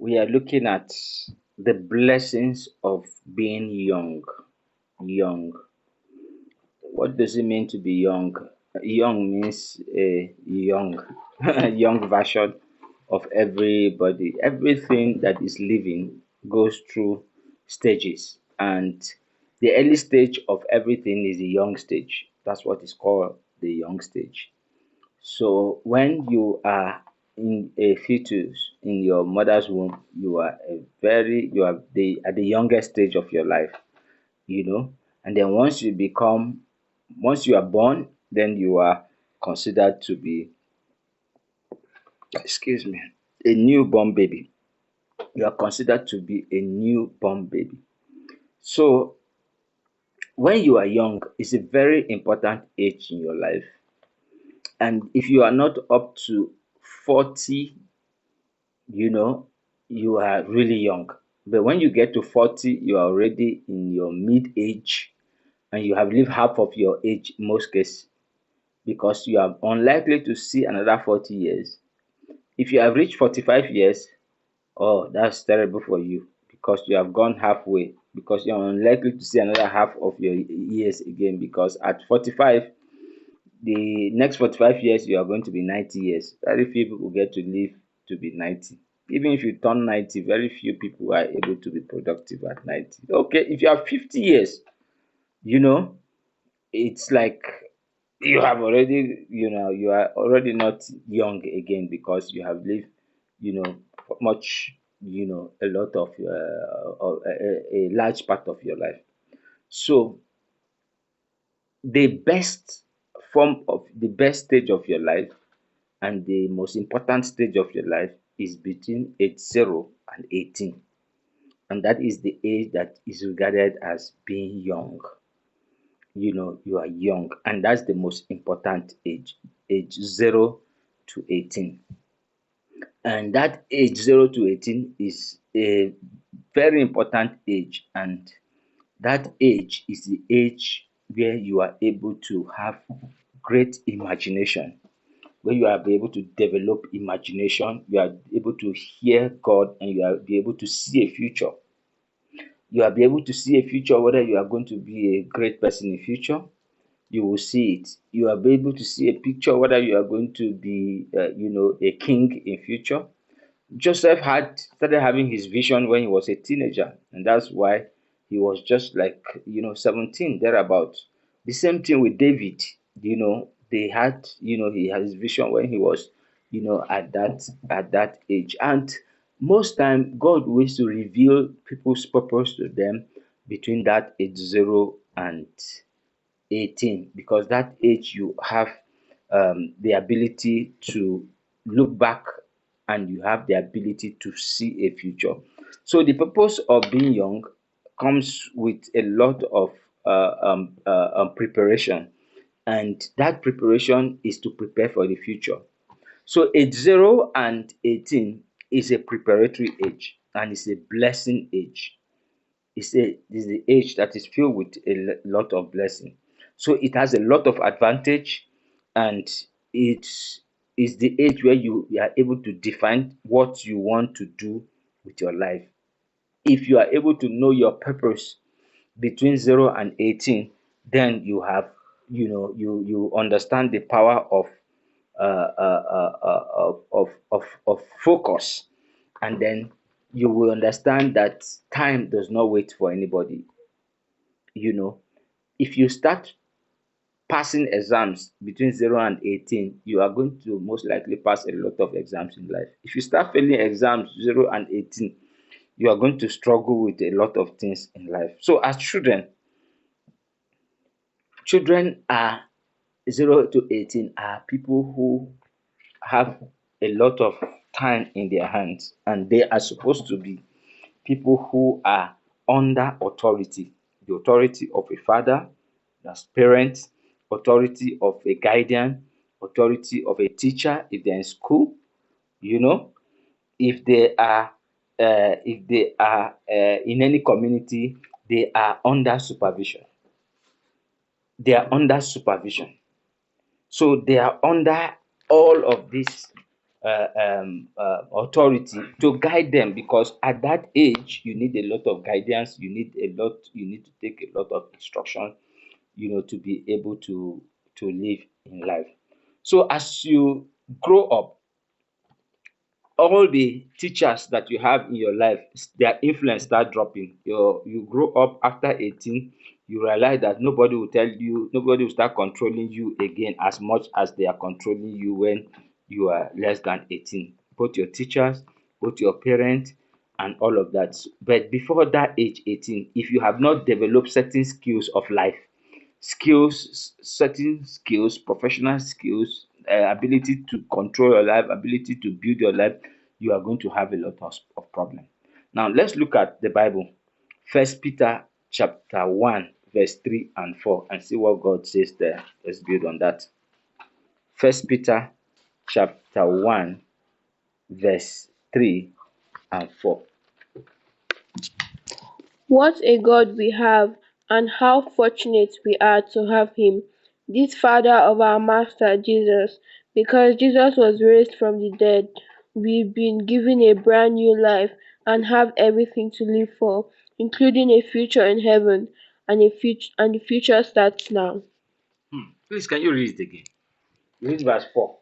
we are looking at the blessings of being young. Young. What does it mean to be young? Young means a young, young version of everybody. Everything that is living goes through stages, and the early stage of everything is the young stage. That's what is called the young stage. So when you are in a fetus in your mother's womb, you are the at the youngest stage of your life, you know. And then once you are born, then you are considered to be, excuse me, a newborn baby. You are considered to be a newborn baby. So when you are young, it's a very important age in your life. And if you are not up to 40, you know, you are really young. But when you get to 40, you are already in your mid age, and you have lived half of your age in most cases, because you are unlikely to see another 40 years. If you have reached 45 years, oh, that's terrible for you, because you have gone halfway, because you're unlikely to see another half of your years again, because at 45, the next 45 years, you are going to be 90 years. Very few people get to live to be 90. Even if you turn 90, very few people are able to be productive at 90. Okay, if you have 50 years, you know, it's like you have already, you are already not young again, because you have lived, much, a lot of a large part of your life. So the best stage of your life, and the most important stage of your life, is between age 0 and 18. And that is the age that is regarded as being young. You are young, and that's the most important age 0 to 18. And that age 0 to 18 is a very important age, and that age is the age where you are able to have great imagination, where you are able to develop imagination, you are able to hear God, and you are be able to see a future. You are be able to see a future, whether you are going to be a great person in future, you will see it. You are be able to see a picture, whether you are going to be, a king in future. Joseph had started having his vision when he was a teenager, and that's why he was just like, 17 thereabout. The same thing with David. He had his vision when he was, at that age. And most time, God wants to reveal people's purpose to them between that age 0 and 18, because that age you have the ability to look back, and you have the ability to see a future. So the purpose of being young comes with a lot of preparation, and that preparation is to prepare for the future. So age 0 and 18 is a preparatory age, and it's a blessing age. It's the age that is filled with a lot of blessing. So it has a lot of advantage, and it is the age where you are able to define what you want to do with your life. If you are able to know your purpose between 0 and 18, then you have, you understand the power of focus. And then you will understand that time does not wait for anybody. you know if you start passing exams between 0 and 18, you are going to most likely pass a lot of exams in life. If you start failing exams 0 and 18, you are going to struggle with a lot of things in life. So as children are 0 to 18 are people who have a lot of time in their hands, and they are supposed to be people who are under authority, the authority of a father, that's parents, authority of a guardian, authority of a teacher if they're in school. You know, if they are in any community, they are under supervision. They are under supervision. So they are under all of these authority to guide them, because at that age you need a lot of guidance, you need to take a lot of instruction, to be able to live in life. So as you grow up, all the teachers that you have in your life, their influence start dropping. You grow up after 18, you realize that nobody will start controlling you again as much as they are controlling you when you are less than 18. Both your teachers, both your parents, and all of that. But before that age 18, if you have not developed certain skills of life, certain skills, professional skills, ability to control your life, ability to build your life, you are going to have a lot of problem. Now let's look at the Bible. First Peter chapter 1 verse 3 and 4 and see what God says there. Let's build on that. First Peter chapter 1 verse 3 and 4. What a God we have, and how fortunate we are to have him, this Father of our Master Jesus. Because Jesus was raised from the dead, we've been given a brand new life and have everything to live for, including a future in heaven, and the future starts now. Please, can you read it again? Read verse 4.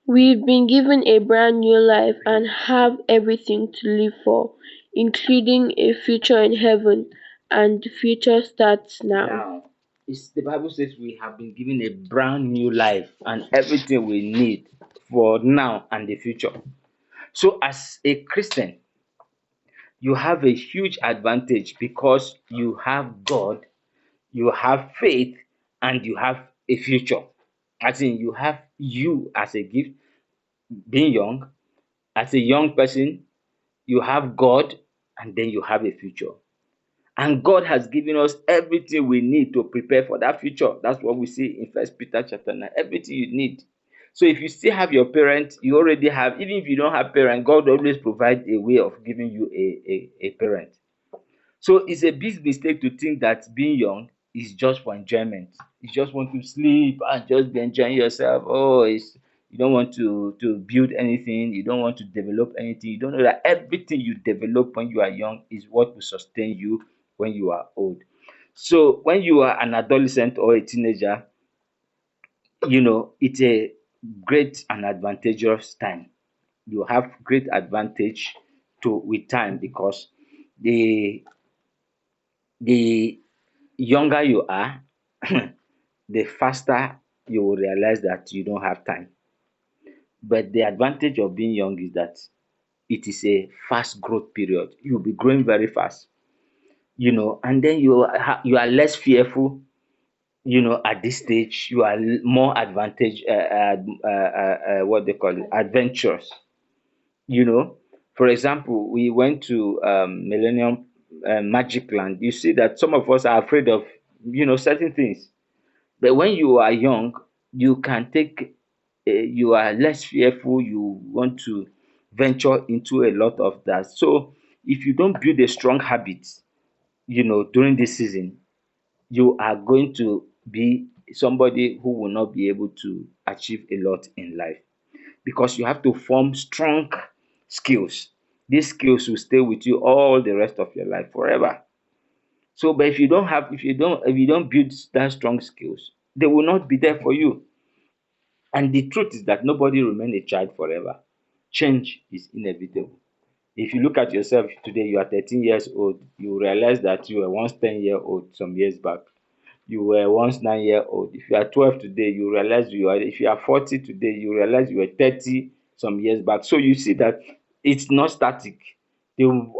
We've been given a brand new life and have everything to live for, including a future in heaven, and the future starts now. Now, the Bible says we have been given a brand new life and everything we need for now and the future. So, as a Christian, you have a huge advantage because you have God, you have faith, and you have a future. As in, you have you as a gift, being young, as a young person, you have God, and then you have a future. And God has given us everything we need to prepare for that future. That's what we see in First Peter chapter 9. Everything you need. So if you still have your parents, you already have, even if you don't have parents, God always provides a way of giving you a parent. So it's a big mistake to think that being young is just for enjoyment. You just want to sleep and just be enjoying yourself. You don't want to build anything, you don't want to develop anything. You don't know that everything you develop when you are young is what will sustain you when you are old. So when you are an adolescent or a teenager, it's a great and advantageous time. You have great advantage to with time, because the the younger you are, the faster you will realize that you don't have time. But the advantage of being young is that it is a fast growth period. You'll be growing very fast, and then you are less fearful. At this stage, you are more advantage, what they call it, adventurous. You know, for example, we went to Millennium Magic Land. You see that some of us are afraid of certain things. But when you are young, you can take, you are less fearful, you want to venture into a lot of that. So if you don't build a strong habit, during this season, you are going to be somebody who will not be able to achieve a lot in life, because you have to form strong skills. These skills will stay with you all the rest of your life forever. So, but if you don't build that strong skills, they will not be there for you. And the truth is that nobody remain a child forever. Change is inevitable. If you look at yourself today, you are 13 years old, you realize that you were once 10-year-old some years back. You were once 9 year old. If you are 12 today, you realize if you are 40 today, you realize you were 30 some years back. So you see that it's not static.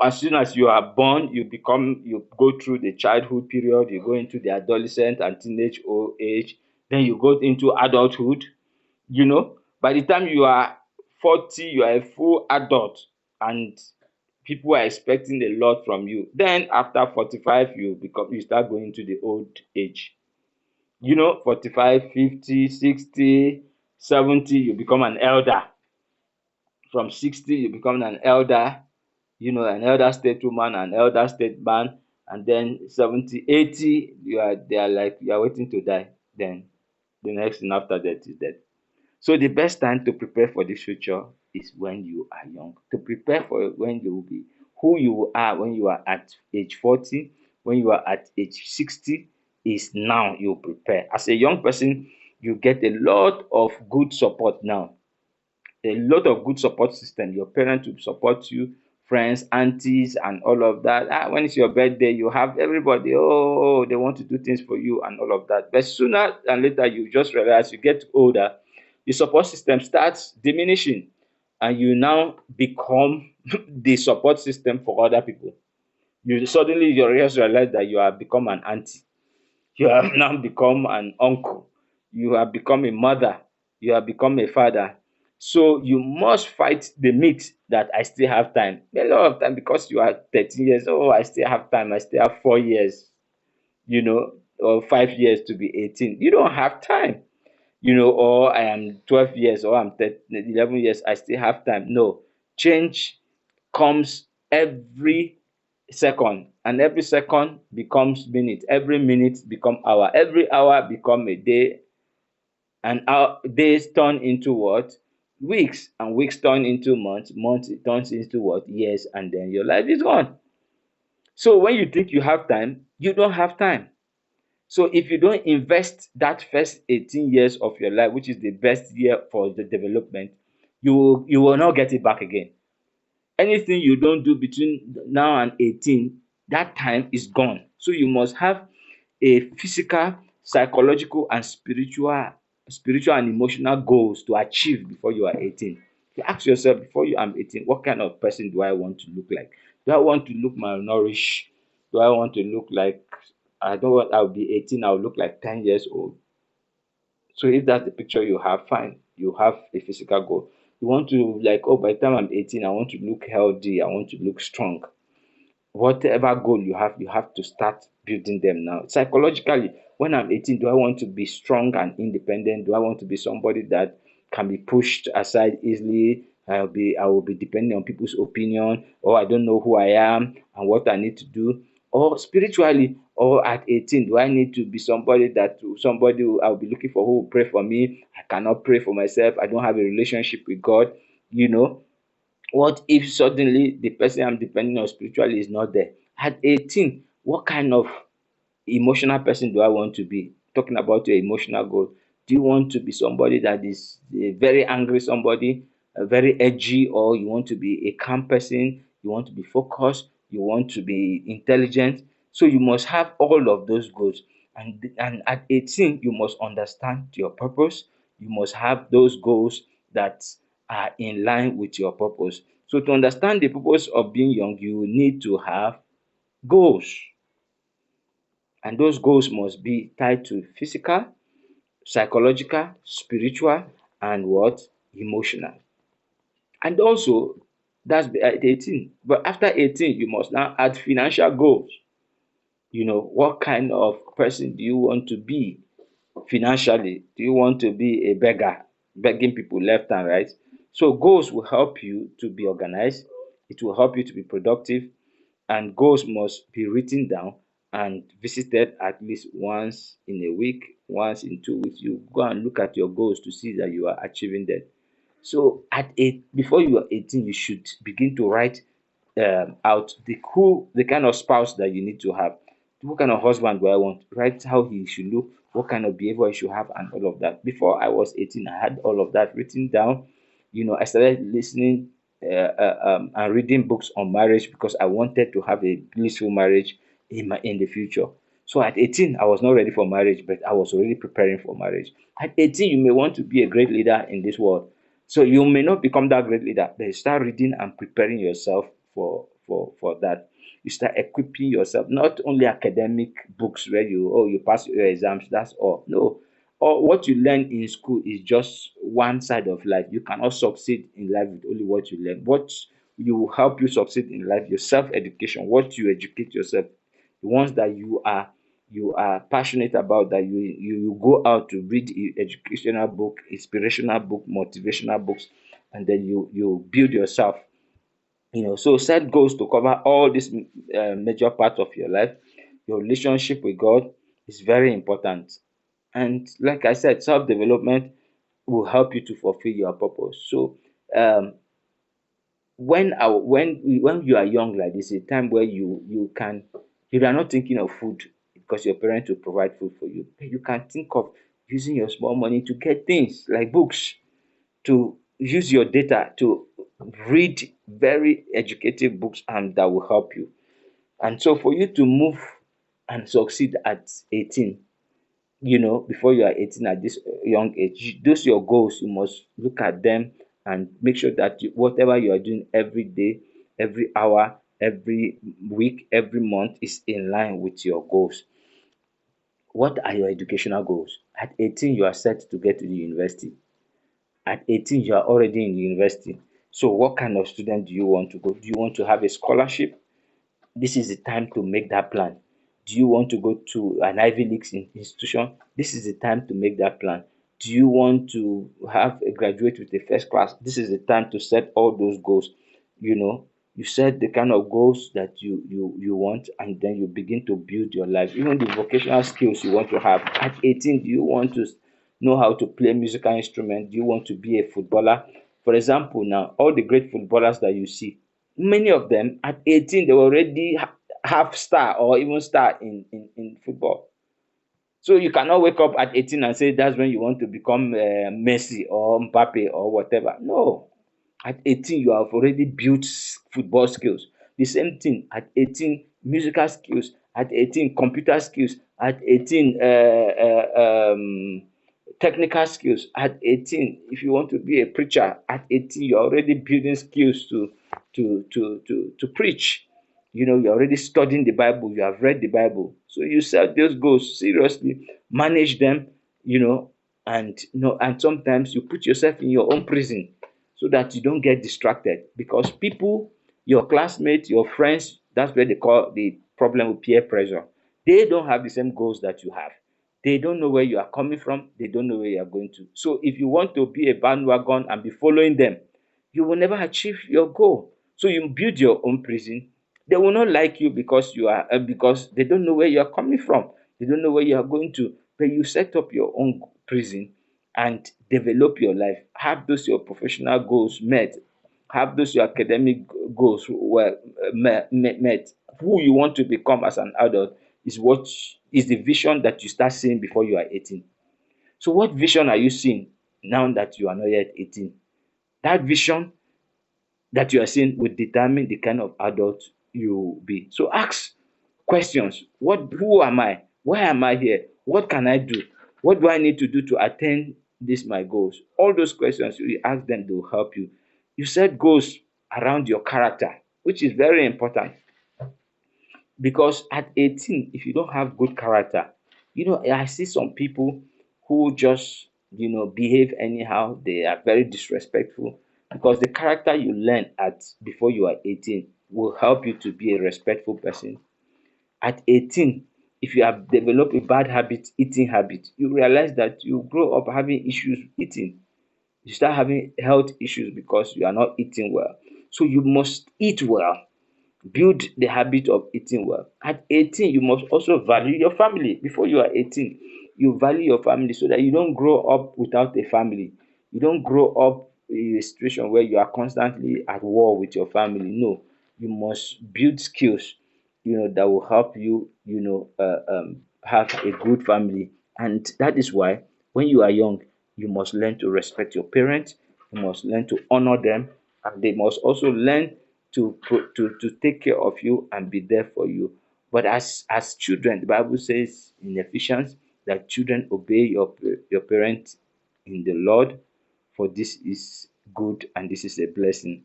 As soon as you are born, you go through the childhood period, you go into the adolescent and teenage old age, then you go into adulthood. By the time you are 40, you are a full adult, and people are expecting a lot from you. Then after 45, you start going to the old age. 45, 50, 60, 70, you become an elder. From 60, you become an elder, an elder stateswoman, an elder statesman. And then 70, 80, they are like you are waiting to die. Then the next thing after that is death. So the best time to prepare for the future is when you are young. To prepare for when you will be who you are when you are at age 40, when you are at age 60 is now you prepare. As a young person, you get a lot of good support now, a lot of good support system. Your parents will support you, friends, aunties, and all of that. When it's your birthday, you have everybody, oh, they want to do things for you and all of that. But sooner than later, you just realize you get older, the support system starts diminishing, and you now become the support system for other people. You just realize that you have become an auntie, you have now become an uncle, you have become a mother, you have become a father. So you must fight the myth that I still have time. A lot of time, because you are 13 years, oh, I still have time, I still have 4 years, or 5 years to be 18. You don't have time, or I am 12 years, or I'm 11 years, I still have time. No, change comes every second, and every second becomes minute, every minute become hour, every hour become a day, and our days turn into what? Weeks, and weeks turn into months, months it turns into what? Years, and then your life is gone. So when you think you have time, you don't have time. So if you don't invest that first 18 years of your life, which is the best year for the development, you will not get it back again. Anything you don't do between now and 18, that time is gone. So you must have a physical, psychological, and spiritual and emotional goals to achieve before you are 18. You ask yourself, before you am 18, what kind of person do I want to look like? Do I want to look malnourished? Do I want to look like, I don't want, I'll be 18, I'll look like 10 years old? So if that's the picture you have, fine. You have a physical goal. You want to, like, oh, by the time I'm 18, I want to look healthy, I want to look strong. Whatever goal you have to start building them now. Psychologically, when I'm 18, do I want to be strong and independent? Do I want to be somebody that can be pushed aside easily? I will be depending on people's opinion, or I don't know who I am and what I need to do. Or spiritually, or at 18, do I need to be somebody who I'll be looking for, who will pray for me? I cannot pray for myself. I don't have a relationship with God. You know, what if suddenly the person I'm depending on spiritually is not there? At 18, what kind of emotional person do I want to be? Talking about your emotional goal. Do you want to be somebody that is a very angry somebody, very edgy, or you want to be a calm person? You want to be focused, you want to be intelligent. So you must have all of those goals. And at 18, you must understand your purpose. You must have those goals that are in line with your purpose. So to understand the purpose of being young, you need to have goals. And those goals must be tied to physical, psychological, spiritual, and what? Emotional. And also, that's at 18. But after 18, you must now add financial goals. What kind of person do you want to be financially? Do you want to be a beggar, begging people left and right? So goals will help you to be organized. It will help you to be productive, and goals must be written down and visited at least once in a week, once in 2 weeks. You go and look at your goals to see that you are achieving them. So before you are 18, you should begin to write out the kind of spouse that you need to have. What kind of husband do I want? Write how he should look, what kind of behavior he should have, and all of that. Before I was 18, I had all of that written down. I started listening and reading books on marriage because I wanted to have a blissful marriage in the future. So at 18, I was not ready for marriage, but I was already preparing for marriage. At 18, you may want to be a great leader in this world. So you may not become that great leader, but you start reading and preparing yourself for that. You start equipping yourself, not only academic books where you pass your exams, that's all. No. Or what you learn in school is just one side of life. You cannot succeed in life with only what you learn. What you help you succeed in life, your self-education, what you educate yourself, the ones that you are passionate about, that you go out to read educational book, inspirational book, motivational books, and then you build yourself. So set goals to cover all these major parts of your life. Your relationship with God is very important. And like I said, self-development, will help you to fulfill your purpose. So um when you are young like this, a time where you are not thinking of food because your parents will provide food for you, but you can think of using your small money to get things like books, to use your data to read very educative books, and that will help you. And so for you to move and succeed at 18, before you are 18, at this young age, those your goals, you must look at them and make sure that whatever you are doing every day, every hour, every week, every month is in line with your goals. What are your educational goals? At 18, you are set to get to the university. At 18, you are already in the university. So what kind of student do you want to go? Do you want to have a scholarship? This is the time to make that plan. Do you want to go to an Ivy League institution? This is the time to make that plan. Do you want to have a graduate with a first class? This is the time to set all those goals. You know, you set the kind of goals that you want, and then you begin to build your life. Even the vocational skills you want to have. At 18, do you want to know how to play musical instrument? Do you want to be a footballer? For example, now all the great footballers that you see, many of them at 18 they were already half star or even star in football. So you cannot wake up at 18 and say that's when you want to become Messi or Mbappe or whatever. No, at 18 you have already built football skills. The same thing at 18, musical skills. At 18, computer skills. At 18, technical skills. At 18, if you want to be a preacher, at 18 you're already building skills to preach. You're already studying the Bible, you have read the Bible. So you set those goals seriously, manage them, and and sometimes you put yourself in your own prison so that you don't get distracted, because people, your classmates, your friends, that's where they call the problem with peer pressure. They don't have the same goals that you have. They don't know where you are coming from, they don't know where you are going to. So if you want to be a bandwagon and be following them, you will never achieve your goal. So you build your own prison. They will not like you because because they don't know where you are coming from, they don't know where you are going to. But you set up your own prison and develop your life. Have those your professional goals met, have those your academic goals well met. Who you want to become as an adult is what is the vision that you start seeing before you are 18. So what vision are you seeing now that you are not yet 18? That vision that you are seeing will determine the kind of adult you will be. So ask questions. Who am I? Why am I here? What can I do? What do I need to do to attain this my goals? All those questions you ask them, to help you. You set goals around your character, which is very important, because at 18, if you don't have good character, I see some people who just behave anyhow. They are very disrespectful, because the character you learn at before you are 18 will help you to be a respectful person. At 18, if you have developed a bad habit, eating habit, you realize that you grow up having issues with eating. You start having health issues because you are not eating well. So you must eat well. Build the habit of eating well. At 18, you must also value your family. Before you are 18, you value your family so that you don't grow up without a family. You don't grow up in a situation where you are constantly at war with your family. No, you must build skills, that will help you, have a good family. And that is why when you are young, you must learn to respect your parents, you must learn to honor them, and they must also learn to take care of you and be there for you. But as children, the Bible says in Ephesians that children obey your parents in the Lord, for this is good and this is a blessing.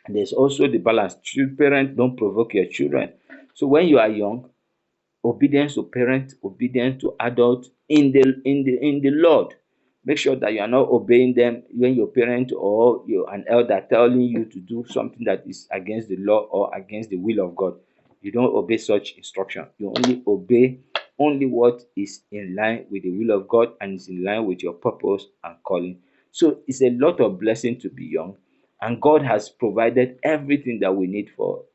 And there's also the balance. Parents, don't provoke your children. So when you are young, obedience to parents, obedience to adults in the Lord. Make sure that you are not obeying them when your parent or an elder telling you to do something that is against the law or against the will of God. You don't obey such instruction. You only obey only what is in line with the will of God and is in line with your purpose and calling. So it's a lot of blessing to be young, and God has provided everything that we need for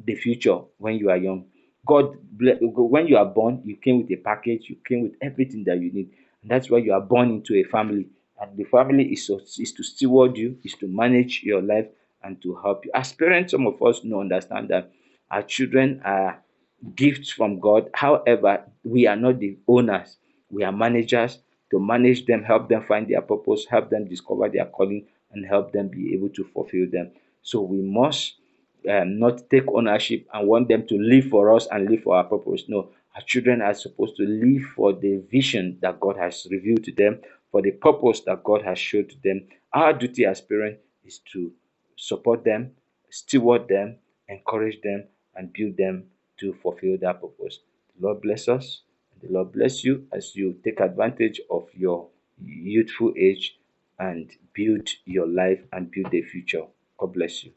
the future when you are young. When you are born, you came with a package, you came with everything that you need. And that's why you are born into a family. And the family is to steward you, is to manage your life and to help you. As parents, some of us no understand that our children are gifts from God. However, we are not the owners. We are managers to manage them, help them find their purpose, help them discover their calling, and help them be able to fulfill them. So we must not take ownership and want them to live for us and live for our purpose. No, our children are supposed to live for the vision that God has revealed to them, for the purpose that God has showed to them. Our duty as parents is to support them, steward them, encourage them, and build them to fulfill that purpose. The Lord bless us. The Lord bless you as you take advantage of your youthful age and build your life and build a future. God bless you.